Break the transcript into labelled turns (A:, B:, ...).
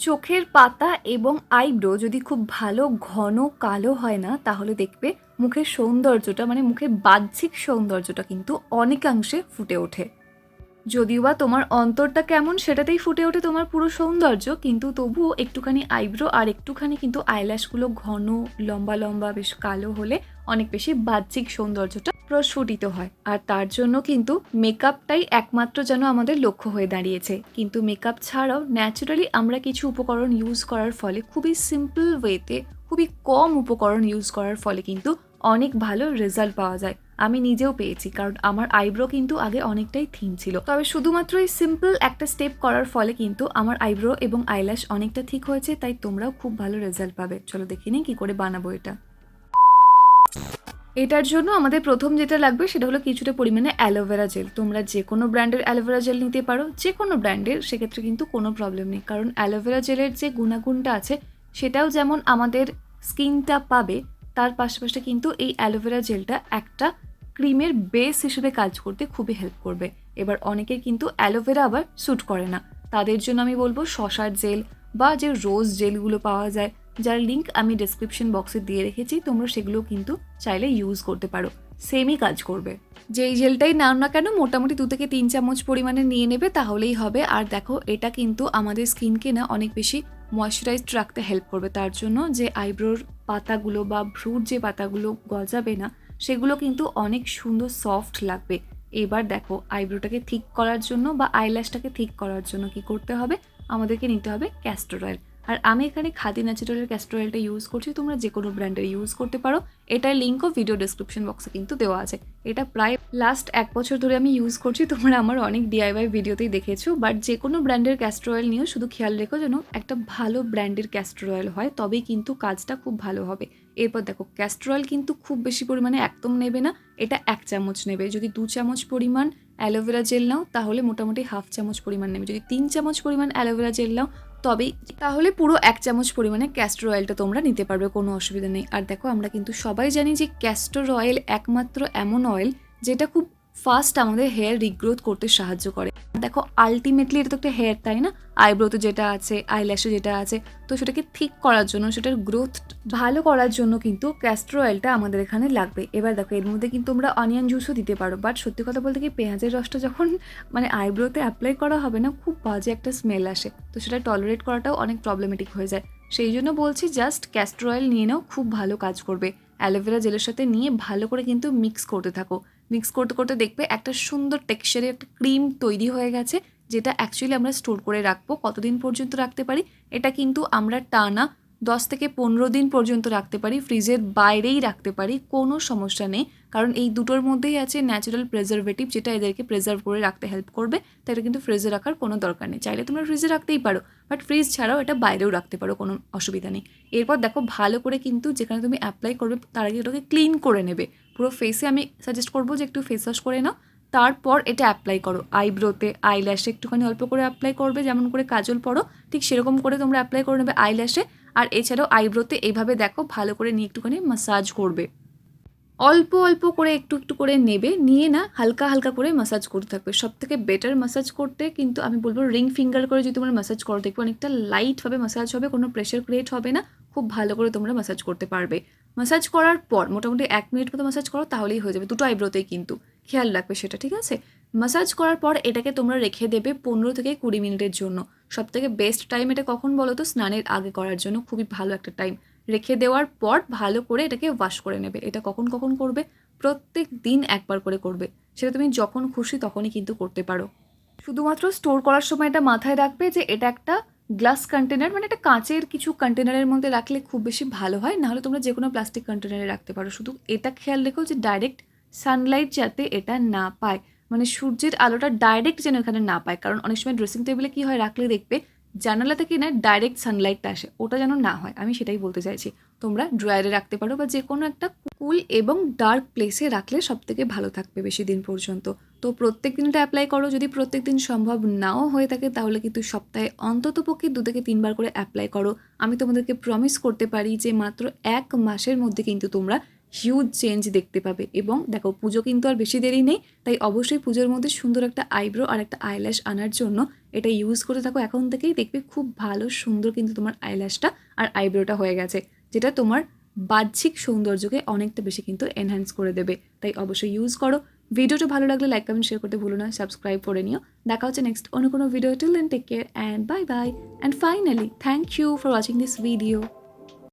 A: চোখের পাতা এবং আইব্রো যদি খুব ভালো ঘন কালো হয় না, তাহলে দেখবে মুখের সৌন্দর্যটা মানে মুখের বাহ্যিক সৌন্দর্যটা কিন্তু অনেকাংশে ফুটে ওঠে। যদিও বা তোমার অন্তরটা কেমন সেটাতেই ফুটে ওঠে তোমার পুরো সৌন্দর্য, কিন্তু তবুও একটুখানি আইব্রো আর একটুখানি কিন্তু আইল্যাশগুলো ঘন লম্বা লম্বা বেশ কালো হলে অনেক বেশি বাহ্যিক সৌন্দর্যটা প্রস্ফুটিত হয়। আর তার জন্য কিন্তু মেকআপটাই একমাত্র যেন আমাদের লক্ষ্য হয়ে দাঁড়িয়েছে। কিন্তু মেকআপ ছাড়াও ন্যাচারালি আমরা কিছু উপকরণ ইউজ করার ফলে, খুবই সিম্পল ওয়েতে, খুবই কম উপকরণ ইউজ করার ফলে কিন্তু অনেক ভালো রেজাল্ট পাওয়া যায়। আমি নিজেও পেয়েছি, কারণ আমার আইব্রো কিন্তু আগে অনেকটাই থিন ছিল। তবে শুধুমাত্র এই সিম্পল একটা স্টেপ করার ফলে কিন্তু আমার আইব্রো এবং আইল্যাশ অনেকটা ঠিক হয়েছে। তাই তোমরাও খুব ভালো রেজাল্ট পাবে। চলো দেখে নিই কী করে বানাবো এটা। এটার জন্য আমাদের প্রথম যেটা লাগবে সেটা হলো কিছুটা পরিমাণে অ্যালোভেরা জেল। তোমরা যে কোনো ব্র্যান্ডের অ্যালোভেরা জেল নিতে পারো, যে কোনো ব্র্যান্ডের, সেক্ষেত্রে কিন্তু কোনো প্রবলেম নেই। কারণ অ্যালোভেরা জেলের যে গুণাগুণটা আছে সেটাও যেমন আমাদের স্কিনটা পাবে, তার পাশাপাশি কিন্তু এই অ্যালোভেরা জেলটা একটা ক্রিমের বেস হিসেবে কাজ করতে খুবই হেল্প করবে। এবার অনেকের কিন্তু অ্যালোভেরা আবার স্যুট করে না, তাদের জন্য আমি বলবো শসার জেল বা যে রোজ জেলগুলো পাওয়া যায়, যার লিঙ্ক আমি ডেসক্রিপশন বক্সে দিয়ে রেখেছি, তোমরা সেগুলো কিন্তু চাইলে ইউজ করতে পারো, সেমই কাজ করবে। যেই জেলটাই নাও না কেন মোটামুটি 2 থেকে 3 চামচ পরিমাণে নিয়ে নেবে, তাহলেই হবে। আর দেখো, এটা কিন্তু আমাদের স্কিনকে না অনেক বেশি ময়শ্চারাইজড রাখতে হেল্প করবে। তার জন্য যে আইব্রোর পাতাগুলো বা ভ্রুর যে পাতাগুলো গজাবে না, সেগুলো কিন্তু অনেক সুন্দর সফট লাগবে। এবার দেখো, আইব্রোটাকে ঠিক করার জন্য বা আইল্যাশটাকে ঠিক করার জন্য কি করতে হবে, আমাদেরকে নিতে হবে ক্যাস্টর অয়েল। আর আমি এখানে খাদি ন্যাচারালের ক্যাস্টর অয়েলটা ইউজ করছি, তোমরা যে কোনো ব্র্যান্ডের ইউজ করতে পারো। এটার লিঙ্কও ভিডিও ডেসক্রিপশন বক্সে কিন্তু দেওয়া আছে। এটা প্রায় লাস্ট 1 বছর ধরে আমি ইউজ করছি, তোমরা আমার অনেক ডিআইওয়াই ভিডিওতেই দেখেছো। বাট যে কোনো ব্র্যান্ডের ক্যাস্টর অয়েল নিয়েও শুধু খেয়াল রেখো যেন একটা ভালো ব্র্যান্ডের ক্যাস্টর অয়েল হয়, তবেই কিন্তু কাজটা খুব ভালো হবে। এরপর দেখো, ক্যাস্টর অয়েল কিন্তু খুব বেশি পরিমাণে একদম নেবে না, এটা 1 চামচ নেবে। যদি 2 চামচ পরিমাণ অ্যালোভেরা জেল নাও তাহলে মোটামুটি 1/2 চামচ পরিমাণ নেবে। যদি 3 চামচ পরিমাণ অ্যালোভেরা জেল নাও তবেই, তাহলে পুরো 1 চামচ পরিমাণে ক্যাস্টর অয়েলটা তোমরা নিতে পারবে, কোনো অসুবিধা নেই। আর দেখো, আমরা কিন্তু সবাই জানি যে ক্যাস্টর অয়েল একমাত্র এমন অয়েল যেটা খুব ফাস্ট আমাদের হেয়ার রিগ্রোথ করতে সাহায্য করে। দেখো, আলটিমেটলি এটা তো একটা হেয়ার, তাই না? আইব্রোতে যেটা আছে, আইল্যাশে যেটা আছে, তো সেটাকে ঠিক করার জন্য, সেটার গ্রোথ ভালো করার জন্য কিন্তু ক্যাস্টর অয়েলটা আমাদের এখানে লাগবে। এবার দেখো, এর মধ্যে কিন্তু তোমরা অনিয়ন জুসও দিতে পারো। বাট সত্যি কথা বলতে কি, পেঁয়াজের রসটা যখন মানে আইব্রোতে অ্যাপ্লাই করা হবে না, খুব বাজে একটা স্মেল আসে, তো সেটা টলারেট করাটাও অনেক প্রবলেমেটিক হয়ে যায়। সেই জন্য বলছি, জাস্ট ক্যাস্টর অয়েল নিয়ে নাও, খুব ভালো কাজ করবে। অ্যালোভেরা জেলের সাথে নিয়ে ভালো করে কিন্তু মিক্স করতে থাকো। মিক্স করতে করতে দেখবে একটা সুন্দর টেক্সচারে একটা ক্রিম তৈরি হয়ে গেছে, যেটা অ্যাকচুয়ালি আমরা স্টোর করে রাখবো। কতদিন পর্যন্ত রাখতে পারি, এটা কিন্তু আমরা টানা 10 থেকে 15 দিন পর্যন্ত রাখতে পারি, ফ্রিজের বাইরেই রাখতে পারি, কোনো সমস্যা নেই। কারণ এই দুটোর মধ্যেই আছে ন্যাচারাল প্রিজারভেটিভ, যেটা এদেরকে প্রিজার্ভ করে রাখতে হেল্প করবে। তাই এটা কিন্তু ফ্রিজে রাখার কোনো দরকার নেই। চাইলে তোমরা ফ্রিজে রাখতেই পারো, বাট ফ্রিজ ছাড়াও এটা বাইরেও রাখতে পারো, কোনো অসুবিধা নেই। এরপর দেখো, ভালো করে কিন্তু যেখানে তুমি অ্যাপ্লাই করবে তার আগে ওটাকে ক্লিন করে নেবে পুরো ফেসে। আমি সাজেস্ট করবো যে একটু ফেস ওয়াশ করে নাও, তারপর এটা অ্যাপ্লাই করো। আইব্রোতে, আইল্যাশে একটুখানি অল্প করে অ্যাপ্লাই করবে, যেমন করে কাজল পরো ঠিক সেরকম করে তোমরা অ্যাপ্লাই করে নেবে আইল্যাশে। আর এছাড়াও আইব্রোতে এইভাবে দেখো ভালো করে নিয়ে একটুখানি ম্যাসাজ করবে, অল্প অল্প করে একটু একটু করে নেবে, নিয়ে না হালকা হালকা করে ম্যাসাজ করতে থাকবে। সব থেকে বেটার ম্যাসাজ করতে কিন্তু আমি বলবো রিং ফিঙ্গার করে যদি তোমরা ম্যাসাজ করো, দেখবে অনেকটা লাইটভাবে ম্যাসাজ হবে, কোনো প্রেশার ক্রিয়েট হবে না, খুব ভালো করে তোমরা ম্যাসাজ করতে পারবে। ম্যাসাজ করার পর মোটামুটি 1 মিনিট মতো ম্যাসাজ করো, তাহলেই হয়ে যাবে। দুটো আইব্রোতেই কিন্তু খেয়াল রাখবে সেটা, ঠিক আছে? ম্যাসাজ করার পর এটাকে তোমরা রেখে দেবে 15 থেকে 20 মিনিটের জন্য। সব থেকে বেস্ট টাইম এটা কখন বলো তো? স্নানের আগে করার জন্য খুবই ভালো একটা টাইম। রেখে দেওয়ার পর ভালো করে এটাকে ওয়াশ করে নেবে। এটা কখন কখন করবে? প্রত্যেক দিন একবার করে করবে। সেটা তুমি যখন খুশি তখনই কিন্তু করতে পারো। শুধুমাত্র স্টোর করার সময় এটা মাথায় রাখবে যে এটা একটা গ্লাস কন্টেনার, মানে একটা কাঁচের কিছু কন্টেনারের মধ্যে রাখলে খুব বেশি ভালো হয়। নাহলে তোমরা যে কোনো প্লাস্টিক কন্টেনারে রাখতে পারো। শুধু এটা খেয়াল রেখো যে ডাইরেক্ট সানলাইট যাতে এটা না পায়, মানে সূর্যের আলোটা ডাইরেক্ট যেন এখানে না পায়। কারণ অনেক সময় ড্রেসিং টেবিলে কী হয়, রাখলে দেখবে জানালা থেকে না ডাইরেক্ট সানলাইটটা আসে, ওটা যেন না হয়, আমি সেটাই বলতে চাইছি। তোমরা ড্রয়ারে রাখতে পারো বা যে কোনো একটা কুল এবং ডার্ক প্লেসে রাখলে সবথেকে ভালো থাকবে বেশি দিন পর্যন্ত। তো প্রত্যেক দিন এটা অ্যাপ্লাই করো। যদি প্রত্যেক দিন সম্ভব নাও হয়ে থাকে তাহলে কিন্তু সপ্তাহে অন্ততপক্ষে 2 থেকে 3 বার করে অ্যাপ্লাই করো। আমি তোমাদেরকে প্রমিস করতে পারি যে মাত্র 1 মাসের মধ্যে কিন্তু তোমরা হিউজ চেঞ্জ দেখতে পাবে। এবং দেখো পুজো কিন্তু আর বেশি দেরি নেই, তাই অবশ্যই পুজোর মধ্যে সুন্দর একটা আইব্রো আর একটা আইল্যাশ আনার জন্য এটা ইউজ করতে থাকো এখন থেকেই, দেখবে খুব ভালো সুন্দর কিন্তু তোমার আইল্যাশটা আর আইব্রোটা হয়ে গেছে, যেটা তোমার বাহ্যিক সৌন্দর্যকে অনেকটা বেশি কিন্তু এনহ্যান্স করে দেবে। তাই অবশ্যই ইউজ করো। ভিডিওটা ভালো লাগলে লাইক কমেন্ট শেয়ার করতে ভুলো না, সাবস্ক্রাইব করে নিও। দেখা হচ্ছে নেক্সট অন্য কোনো video. Till then take care and bye bye. And finally thank you for watching this video.